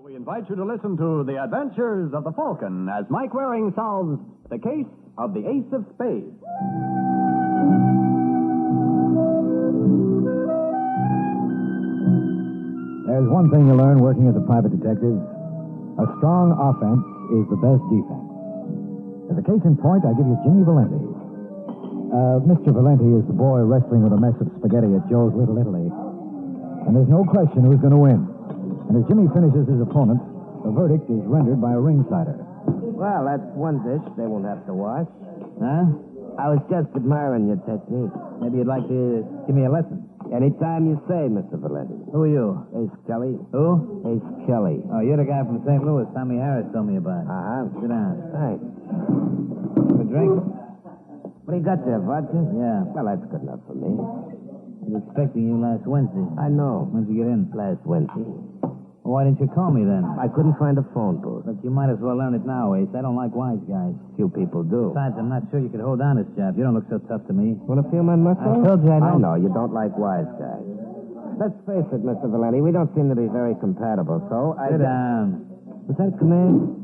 We invite you to listen to The Adventures of the Falcon as Mike Waring solves the case of the Ace of Spades. There's one thing you learn working as a private detective. A strong offense is the best defense. As a case in point, I give you Jimmy Valenti. Mr. Valenti is the boy wrestling with a mess of spaghetti at Joe's Little Italy. And there's no question who's going to win. And as Jimmy finishes his opponent, the verdict is rendered by a ringsider. Well, that's one dish they won't have to wash. Huh? I was just admiring your technique. Maybe you'd like to give me a lesson. Anytime you say, Mr. Valenti. Who are you? Ace Kelly. Who? Ace Kelly. Oh, you're the guy from St. Louis Tommy Harris told me about. Uh-huh. Sit down. Thanks. Have a drink? What do you got there, vodka? Yeah. Well, that's good enough for me. I was expecting you last Wednesday. I know. When'd you get in? Last Wednesday. Why didn't you call me then? I couldn't find a phone booth. But you might as well learn it now, Ace. I don't like wise guys. Few people do. Besides, I'm not sure you could hold down this job. You don't look so tough to me. Want to feel my muscle? I told you I don't. I know, you don't like wise guys. Let's face it, Mr. Valenti, we don't seem to be very compatible, so I... Sit down. Was that a command?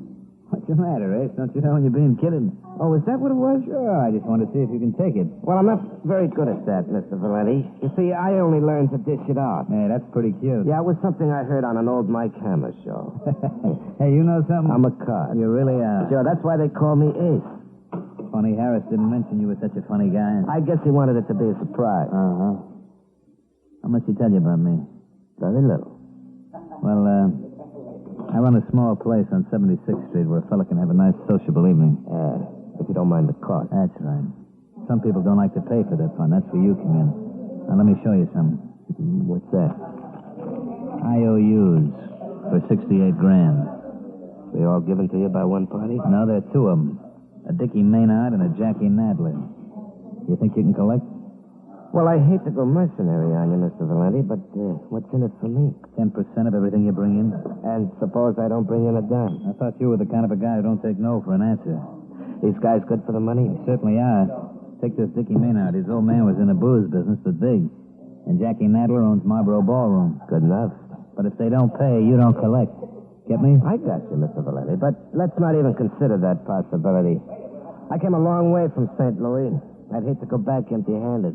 What's the matter, Ace? Don't you know when you're being kidded? Oh, is that what it was? Sure, I just wanted to see if you can take it. Well, I'm not very good at that, Mr. Valenti. You see, I only learned to dish it out. Hey, that's pretty cute. Yeah, it was something I heard on an old Mike Hammer show. Hey, you know something? I'm a card. You really are. Sure, that's why they call me Ace. Funny Harris didn't mention you were such a funny guy. I guess he wanted it to be a surprise. Uh-huh. How much he tell you about me? Very little. Well, I run a small place on 76th Street where a fella can have a nice sociable evening. If you don't mind the cost. That's right. Some people don't like to pay for their fun. That's where you come in. Now, let me show you something. What's that? IOUs for 68 grand. They all given to you by one party? No, there are two of them. A Dickie Maynard and a Jackie Nadler. You think you can collect? Well, I hate to go mercenary on you, Mr. Valenti, but what's in it for me? 10% of everything you bring in. And suppose I don't bring in a dime? I thought you were the kind of a guy who don't take no for an answer. These guys good for the money? They certainly are. Take this Dickie Maynard. His old man was in the booze business, but big. And Jackie Nadler owns Marlboro Ballroom. Good enough. But if they don't pay, you don't collect. Get me? I got you, Mr. Valenti, but let's not even consider that possibility. I came a long way from St. Louis. I'd hate to go back empty-handed.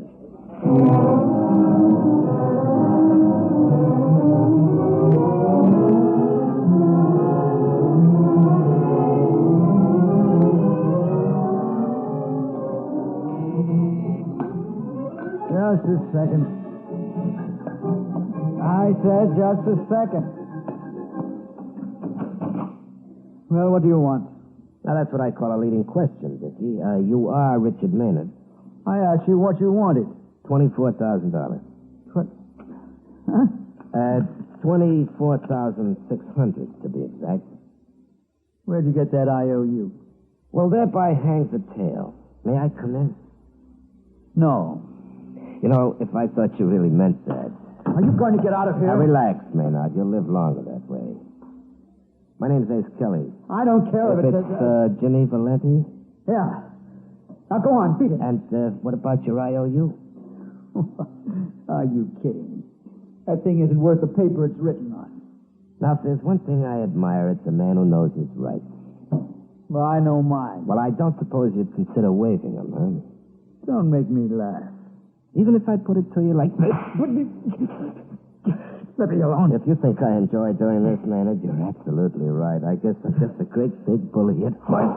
Just a second. I said just a second. Well, what do you want? Now, that's what I call a leading question, Dickie. You are Richard Maynard. I asked you what you wanted. $24,000. Huh? 24,600 to be exact. Where'd you get that IOU? Well, thereby hangs the tale. May I come in? No. You know, if I thought you really meant that. Are you going to get out of here? Now, relax, Maynard. You'll live longer that way. My name's Ace Kelly. I don't care if it's Jimmy Valenti. Yeah. Now go on, beat it. And what about your IOU? Are you kidding me? That thing isn't worth the paper it's written on. Now, if there's one thing I admire, it's a man who knows his rights. Well, I know mine. Well, I don't suppose you'd consider waiving them, huh? Don't make me laugh. Even if I put it to you like this? Let me alone. If you think I enjoy doing this, Maynard, you're absolutely right. I guess I'm just a great big bully at heart.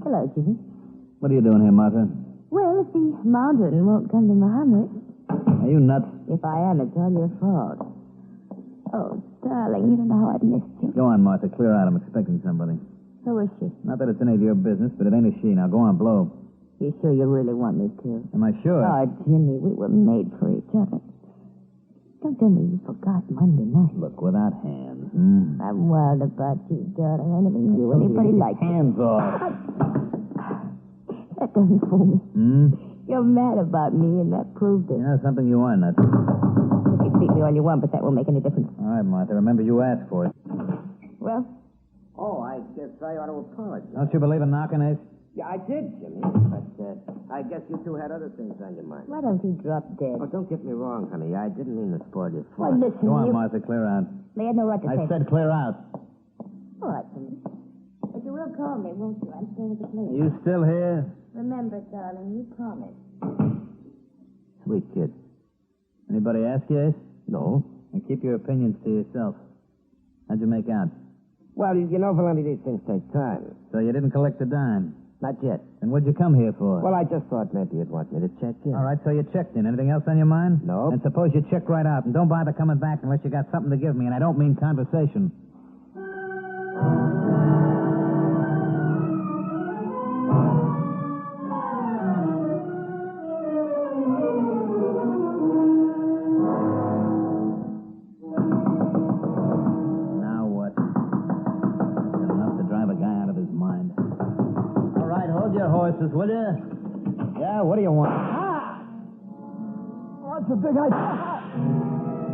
Hello, Jimmy. What are you doing here, Martha? Well, if the mountain won't come to Muhammad, Are you nuts? if I am, it's all your fault. Oh, darling, you don't know how I've missed you. Go on, Martha. Clear out. I'm expecting somebody. So is she. Not that it's any of your business, but it ain't a she. Now go on, blow. You sure you really want me to? Am I sure? Oh, Jimmy, we were made for each other. Don't tell me you forgot Monday night. Look, without hands. I'm wild about you, darling. I never knew anybody like you. Hands off. That doesn't fool me. Hmm? You're mad about me, and that proved it. Yeah, something you are nuts. You can beat me all you want, but that won't make any difference. All right, Martha. Remember, you asked for it. Well, Oh, I guess I ought to apologize. Don't you believe in knocking, Ace? Yeah, I did, Jimmy. But I guess you two had other things on your mind. why don't you drop dead? Oh, don't get me wrong, honey. I didn't mean to spoil your Well, fun. listen, Go on, you... Martha. Clear out. They had no right to I say... said clear out. All right, Jimmy. But you will call me, won't you? I'm staying at the place. You still here? Remember, darling, you promised. Sweet kid. Anybody ask you, Ace? No. And keep your opinions to yourself. How'd you make out? Well, you know, Valenti, these things take time. So you didn't collect the dime. Not yet. Then what'd you come here for? Well, I just thought maybe you'd want me to check in. All right, so you checked in. Anything else on your mind? Nope. And suppose you check right out. And don't bother coming back unless you got something to give me. And I don't mean conversation. Now what? That's enough to drive a guy out of his mind. All right, hold your horses, will you? Yeah, what do you want? Ah! What's the big idea?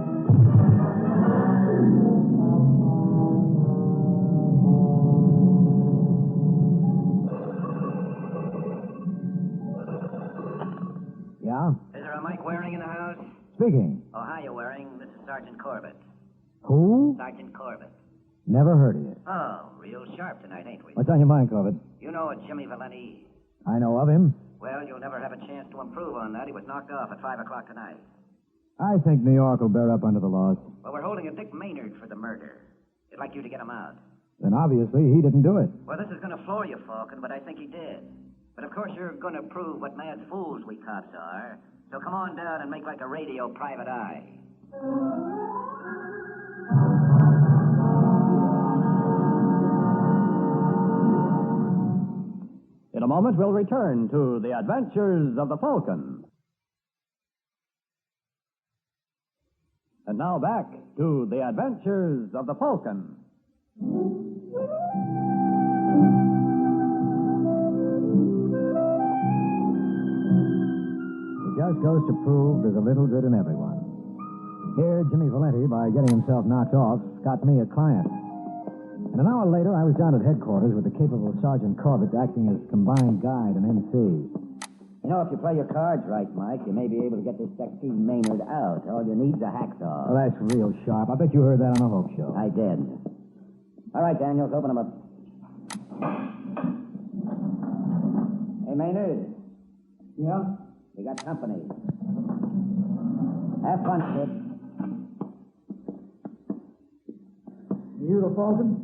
Yeah? Is there a Mike Waring in the house? Speaking. Oh, hiya, Waring. This is Sergeant Corbett. Who? Sergeant Corbett. Never heard of you. Oh, real sharp tonight, ain't we? What's on your mind, Corbett? You know a Jimmy Valenti. I know of him. Well, you'll never have a chance to improve on that. He was knocked off at 5 o'clock tonight. I think New York will bear up under the laws. Well, we're holding a Dick Maynard for the murder. They'd like you to get him out. Then obviously he didn't do it. Well, this is going to floor you, Falcon, but I think he did. But of course, you're going to prove what mad fools we cops are. So come on down and make like a radio private eye. In a moment, we'll return to the adventures of the Falcon. And now back to the adventures of the Falcon. It just goes to prove there's a little good in everyone. Here, Jimmy Valenti, by getting himself knocked off, got me a client. And an hour later, I was down at headquarters with the capable Sergeant Corbett acting as combined guide and MC. You know, if you play your cards right, Mike, you may be able to get this sexy Maynard out. All you need's a hacksaw. Well, that's real sharp. I bet you heard that on the Hope Show. I did. All right, Daniels, open them up. Hey, Maynard. Yeah? We got company. Have fun, kid. You the Falcon?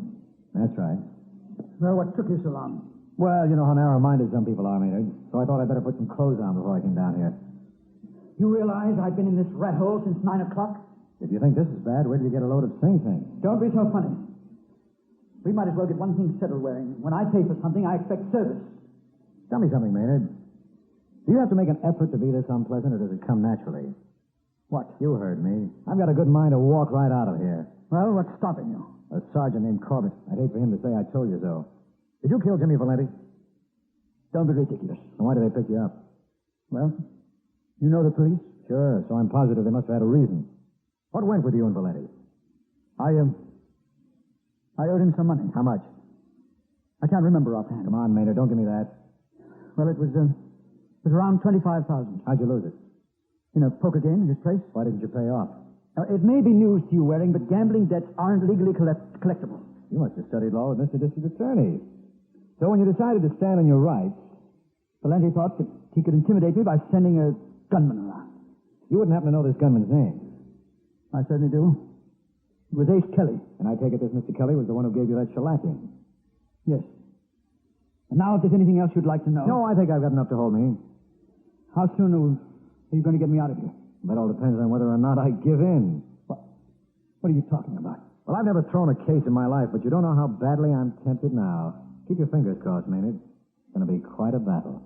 That's right. Well, what took you so long? Well, you know how narrow-minded some people are, Maynard. So I thought I'd better put some clothes on before I came down here. You realize I've been in this rat hole since 9 o'clock? If you think this is bad, where did you get a load of Sing Sing? Don't be so funny. We might as well get one thing settled, Waring. When I pay for something, I expect service. Tell me something, Maynard. Do you have to make an effort to be this unpleasant, or does it come naturally? What? You heard me. I've got a good mind to walk right out of here. Well, what's stopping you? A sergeant named Corbett. I'd hate for him to say I told you so. Did you kill Jimmy Valenti? Don't be ridiculous. And why did they pick you up? Well, you know the police? Sure, so I'm positive they must have had a reason. What went with you and Valenti? I owed him some money. How much? I can't remember offhand. Come on, Maynard, don't give me that. Well, it was around $25,000. How'd you lose it? In a poker game in his place. Why didn't you pay off? Now, it may be news to you, Waring, but gambling debts aren't legally collectible. You must have studied law with Mr. District Attorney. So when you decided to stand on your rights... Valenti thought that he could intimidate me by sending a gunman around. You wouldn't happen to know this gunman's name. I certainly do. It was Ace Kelly. And I take it this Mr. Kelly was the one who gave you that shellacking. Yes. And now, if there's anything else you'd like to know... No, I think I've got enough to hold me. How soon are you going to get me out of here? That all depends on whether or not I give in. What are you talking about? Well, I've never thrown a case in my life, but you don't know how badly I'm tempted now. Keep your fingers crossed, Maynard. It's going to be quite a battle.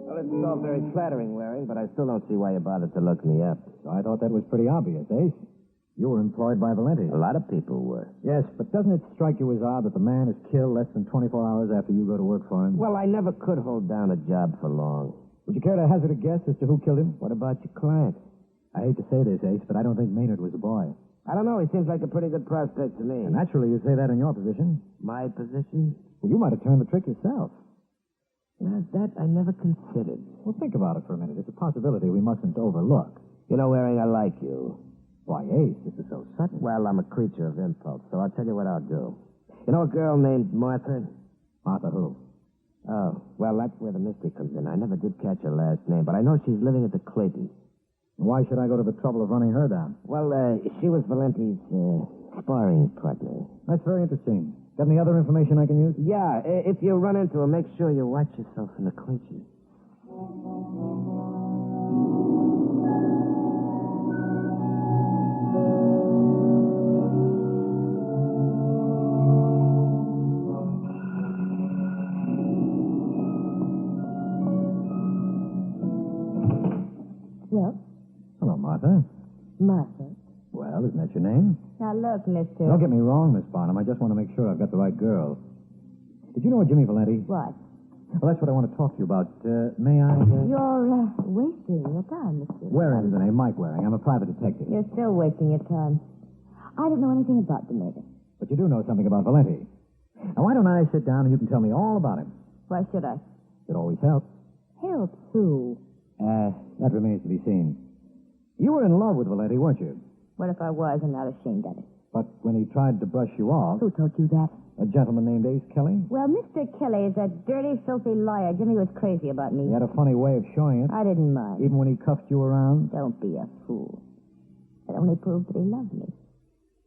Well, it's all very flattering, Waring, but I still don't see why you bothered to look me up. So I thought that was pretty obvious, Ace. You were employed by Valenti. A lot of people were. Yes, but doesn't it strike you as odd that the man is killed less than 24 hours after you go to work for him? Well, I never could hold down a job for long. Would you care to hazard a guess as to who killed him? What about your client? I hate to say this, Ace, but I don't think Maynard was the boy. I don't know. He seems like a pretty good prospect to me. And naturally, you'd say that in your position. My position? Well, you might have turned the trick yourself. Yeah, that I never considered. Well, think about it for a minute. It's a possibility we mustn't overlook. You know, Waring, I like you. Why, Ace, this is so sudden. Well, I'm a creature of impulse, so I'll tell you what I'll do. You know a girl named Martha? Martha who? Oh, well, that's where the mystery comes in. I never did catch her last name, but I know she's living at the Clayton. Why should I go to the trouble of running her down? Well, she was Valenti's sparring partner. That's very interesting. Got any other information I can use? Yeah, if you run into her, make sure you watch yourself in the clinches. Well, Hello, Martha. Martha. Well, isn't that your name? Now, look, mister. Don't get me wrong, Miss Barnum. I just want to make sure I've got the right girl. Did you know a Jimmy Valenti? What? Well, that's what I want to talk to you about. May I? You're wasting your time, mister. Waring is the name. Mike Waring. I'm a private detective. You're still wasting your time. I don't know anything about the murder. But you do know something about Valenti. Now, why don't I sit down and you can tell me all about him? Why should I? It always helps. Help who? That remains to be seen. You were in love with Valenti, weren't you? What if I was and not ashamed of it? But when he tried to brush you off, Who told you that? a gentleman named Ace Kelly, Well, Mr. Kelly is a dirty, filthy liar. Jimmy was crazy about me. he had a funny way of showing it, I didn't mind. even when he cuffed you around. Don't be a fool. It only proved that he loved me.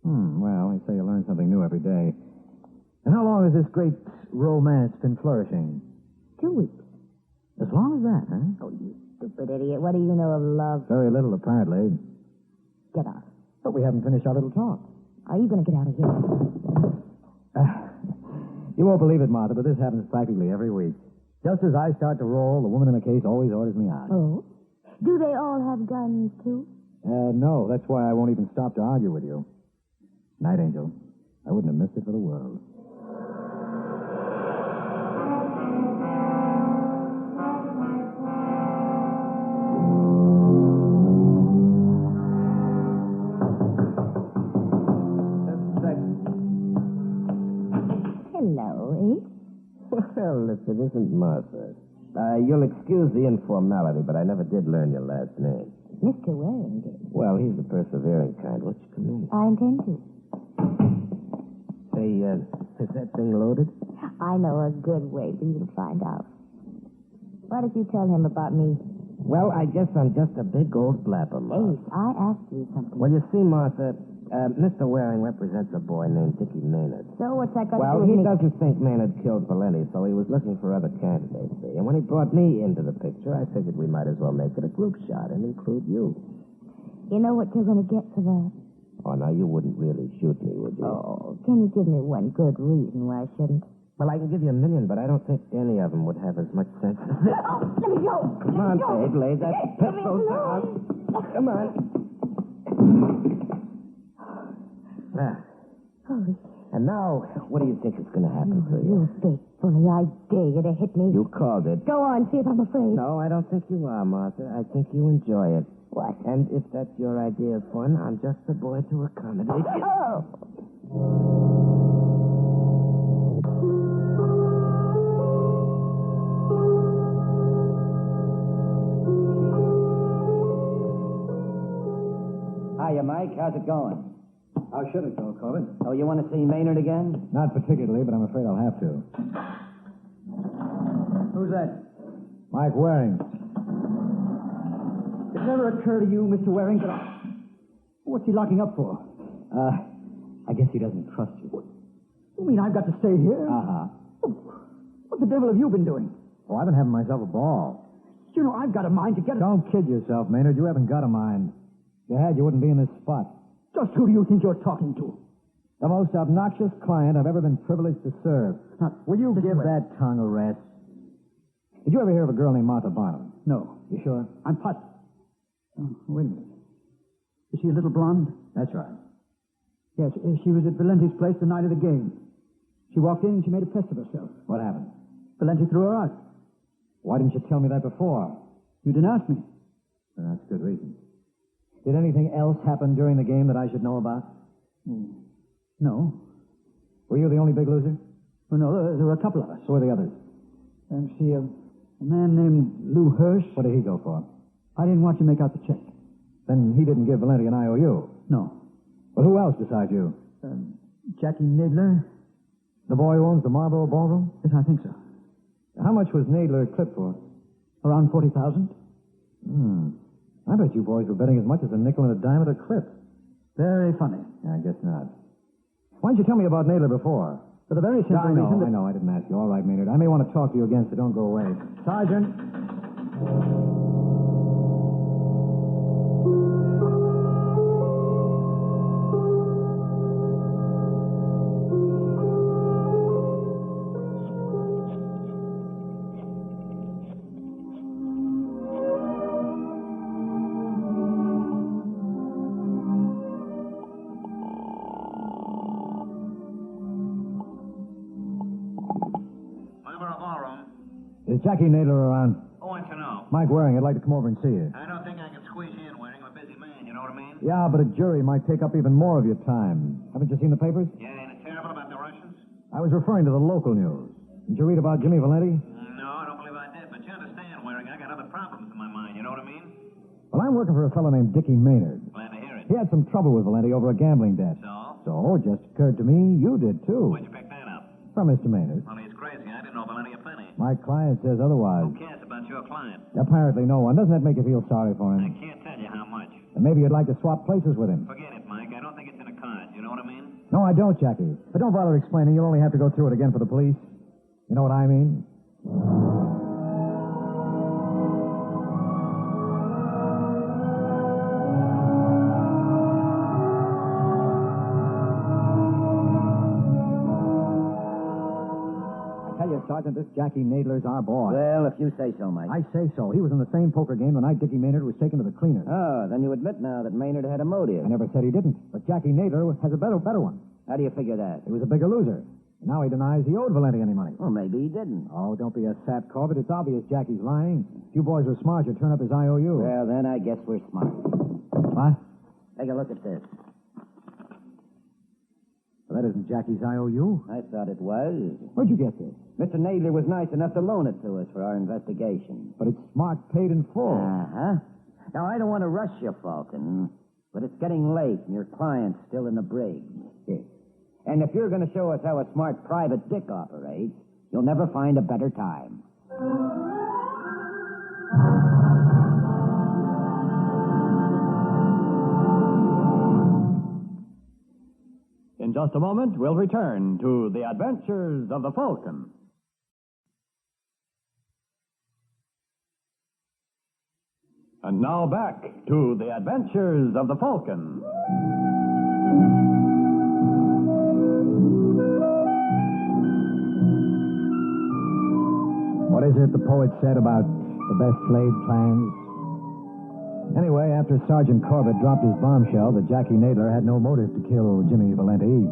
Well, they say you learn something new every day. And how long has this great romance been flourishing? 2 weeks. As long as that, huh? Oh, you stupid idiot. What do you know of love? Very little, apparently. Get out. But we haven't finished our little talk. Are you going to get out of here? You won't believe it, Martha, but this happens practically every week. Just as I start to roll, the woman in the case always orders me out. Oh? Do they all have guns, too? No, that's why I won't even stop to argue with you. Night, Angel. I wouldn't have missed it for the world. Hello, Ace. Well, if it isn't Martha. You'll excuse the informality, but I never did learn your last name. Mr. Waring did. Well, he's the persevering kind. Won't you come in? I intend to. Say, is that thing loaded? I know a good way for you to find out. Why did you tell him about me? Well, I guess I'm just a big old blabbermouth. Ace, I asked you something. Well, you see, Martha, Mr. Waring represents a boy named Dickie Maynard. So what's that got Well, to do he with me? doesn't think Maynard killed Valenti, so he was looking for other candidates. See? And when he brought me into the picture, I figured we might as well make it a group shot and include you. You know what you're going to get for that? Oh, now you wouldn't really shoot me, would you? Oh, can you give me one good reason why I shouldn't? Well, I can give you $1 million, but I don't think any of them would have as much sense as this. Oh, let me go. Come on, babe, lay that Let me pistol down. alone. Come on. Ah. Holy And now, what do you think is going to happen to you? you big bully. I dare you to hit me. You called it. Go on, see if I'm afraid. No, I don't think you are, Martha. I think you enjoy it. What? And if that's your idea of fun, I'm just the boy to accommodate you. Oh! Hiya, Mike. How's it going? How should it go, Corbett? Oh, you want to see Maynard again? Not particularly, but I'm afraid I'll have to. Who's that? Mike Waring. Did it ever occur to you, Mr. Waring, that what's he locking up for? I guess he doesn't trust you. You mean I've got to stay here? Uh-huh. What the devil have you been doing? Oh, I've been having myself a ball. You know, I've got a mind to get... Don't kid yourself, Maynard. You haven't got a mind. If you had, you wouldn't be in this spot. Just who do you think you're talking to? The most obnoxious client I've ever been privileged to serve. Now, Will you give that tongue a rest? Did you ever hear of a girl named Martha Barnum? No. You sure? I'm pot... Oh, wait a minute. Is she a little blonde? That's right. Yes, she was at Valenti's place the night of the game. She walked in and she made a pest of herself. What happened? Valenti threw her out. Why didn't you tell me that before? You didn't ask me. Well, that's good reason. Did anything else happen during the game that I should know about? No. Were you the only big loser? Oh, no, there were a couple of us. Who were the others? See, a man named Lou Hirsch. What did he go for? I didn't want you to make out the check. Then he didn't give Valenti an IOU. No. Well, who else besides you? Jackie Nadler. The boy who owns the Marlboro Ballroom? Yes, I think so. How much was Nadler clipped for? Around 40,000. I bet you boys were betting as much as a nickel and a dime at a clip. Very funny. I guess not. Why didn't you tell me about Nadler before? For the very simple reason that... I know. I didn't ask you. All right, Maynard. I may want to talk to you again, so don't go away. Sergeant. Is Jackie Nadler around? Who wants to know? Mike Waring, I'd like to come over and see you. I don't think I can squeeze you in, Waring. I'm a busy man, you know what I mean? Yeah, but a jury might take up even more of your time. Haven't you seen the papers? Yeah, ain't it terrible about the Russians? I was referring to the local news. Did you read about Jimmy Valenti? No, I don't believe I did. But you understand, Waring, I got other problems in my mind, you know what I mean? Well, I'm working for a fellow named Dickie Maynard. Glad to hear it. He had some trouble with Valenti over a gambling debt. So, it just occurred to me you did, too. where'd you pick that up? From Mr. Maynard. Only it's crazy. I didn't know Valenti a penny. My client says otherwise. Who cares about your client? Apparently no one. Doesn't that make you feel sorry for I him? can't tell you how much. And maybe you'd like to swap places with him. Forget it, Mike. I don't think it's in the cards. You know what I mean? No, I don't, Jackie. But don't bother explaining. You'll only have to go through it again for the police. You know what I mean? Sergeant, this Jackie Nadler's our boy. Well, if you say so, Mike. I say so. He was in the same poker game the night Dickie Maynard was taken to the cleaners. Oh, then you admit now that Maynard had a motive. I never said he didn't, but Jackie Nadler has a better one. How do you figure that? He was a bigger loser. Now he denies he owed Valenti any money. Well, maybe he didn't. Oh, don't be a sap, Corbett. It's obvious Jackie's lying. If you boys were smart, you'd turn up his IOU. Well, then I guess we're smart. What? Take a look at this. Well, that isn't Jackie's IOU. I thought it was. Where'd you get this? Mr. Nadler was nice enough to loan it to us for our investigation. But it's smart paid in full. Uh-huh. Now, I don't want to rush you, Falcon, but it's getting late and your client's still in the brig. Yes. And if you're going to show us how a smart private dick operates, you'll never find a better time. In just a moment, we'll return to the adventures of the Falcon. And now back to the adventures of the Falcon. What is it the poet said about the best laid plans? Anyway, after Sergeant Corbett dropped his bombshell that Jackie Nadler had no motive to kill Jimmy Valenti,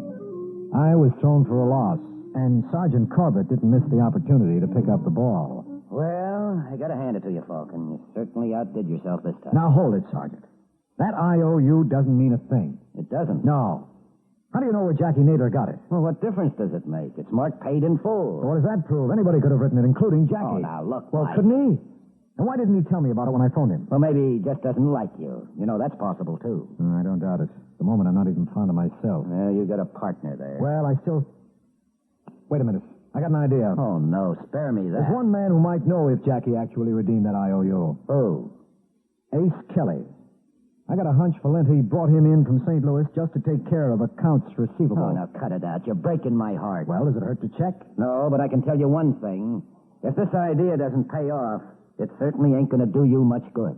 I was thrown for a loss, and Sergeant Corbett didn't miss the opportunity to pick up the ball. Well, I got to hand it to you, Falcon. You certainly outdid yourself this time. Now, hold it, Sergeant. That IOU doesn't mean a thing. It doesn't? No. How do you know where Jackie Nadler got it? Well, what difference does it make? It's marked paid in full. What does that prove? Anybody could have written it, including Jackie. Oh, now, look, Well, Mike. couldn't he? And why didn't he tell me about it when I phoned him? Well, maybe he just doesn't like you. You know, that's possible, too. I don't doubt it. At the moment, I'm not even fond of myself. Well, you got a partner there. Well, I still... Wait a minute. I got an idea. Oh, no, spare me that. There's one man who might know if Jackie actually redeemed that IOU. Who? Ace Kelly. I got a hunch Valenti brought him in from St. Louis just to take care of accounts receivable. Oh, now cut it out. You're breaking my heart. Well, does it hurt to check? No, but I can tell you one thing. If this idea doesn't pay off, it certainly ain't going to do you much good.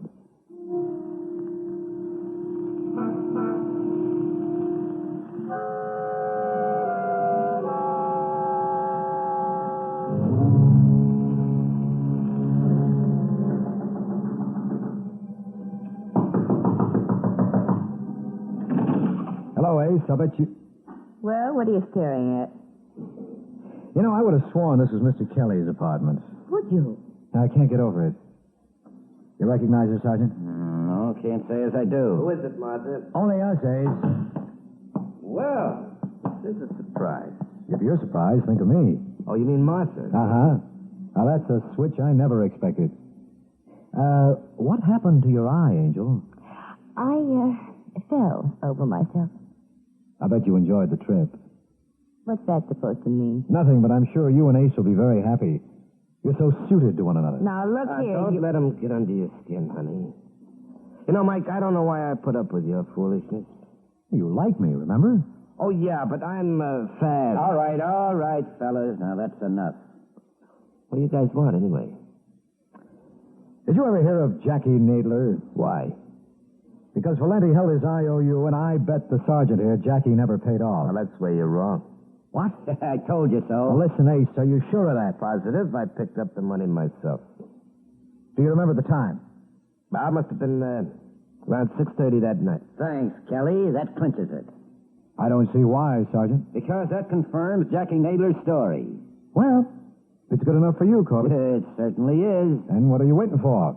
Ace. I'll bet you... Well, what are you staring at? You know, I would have sworn this was Mr. Kelly's apartment. Would you? I can't get over it. You recognize her, Sergeant? No, can't say as I do. Who is it, Martha? Only us, Ace. Well, this is a surprise. If you're surprised, think of me. Oh, you mean Martha? Uh-huh. Now, that's a switch I never expected. What happened to your eye, Angel? I fell over myself. I bet you enjoyed the trip. What's that supposed to mean? Nothing, but I'm sure you and Ace will be very happy. You're so suited to one another. Now, look here. Don't let him get under your skin, honey. You know, Mike, I don't know why I put up with your foolishness. You like me, remember? Oh, yeah, but I'm fast. All right, fellas. Now, that's enough. What do you guys want, anyway? Did you ever hear of Jackie Nadler? Why? Because Valenti held his IOU, and I bet the sergeant here Jackie never paid off. Well, that's where you're wrong. What? I told you so. Well, listen, Ace, are you sure of that? Positive, I picked up the money myself. Do you remember the time? I must have been around 6:30 that night. Thanks, Kelly. That clinches it. I don't see why, Sergeant. Because that confirms Jackie Nadler's story. Well, it's good enough for you, Corbett. It certainly is. And what are you waiting for?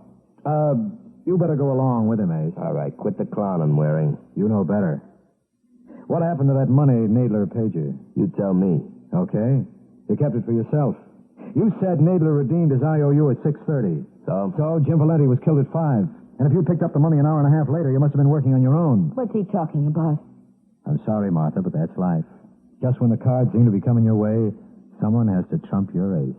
You better go along with him, Ace. All right, quit the clowning, Waring. You know better. What happened to that money Nadler paid you? You tell me. Okay. You kept it for yourself. You said Nadler redeemed his IOU at 6:30. So Jim Valenti was killed at 5. And if you picked up the money an hour and a half later, you must have been working on your own. What's he talking about? I'm sorry, Martha, but that's life. Just when the cards seem to be coming your way, someone has to trump your ace.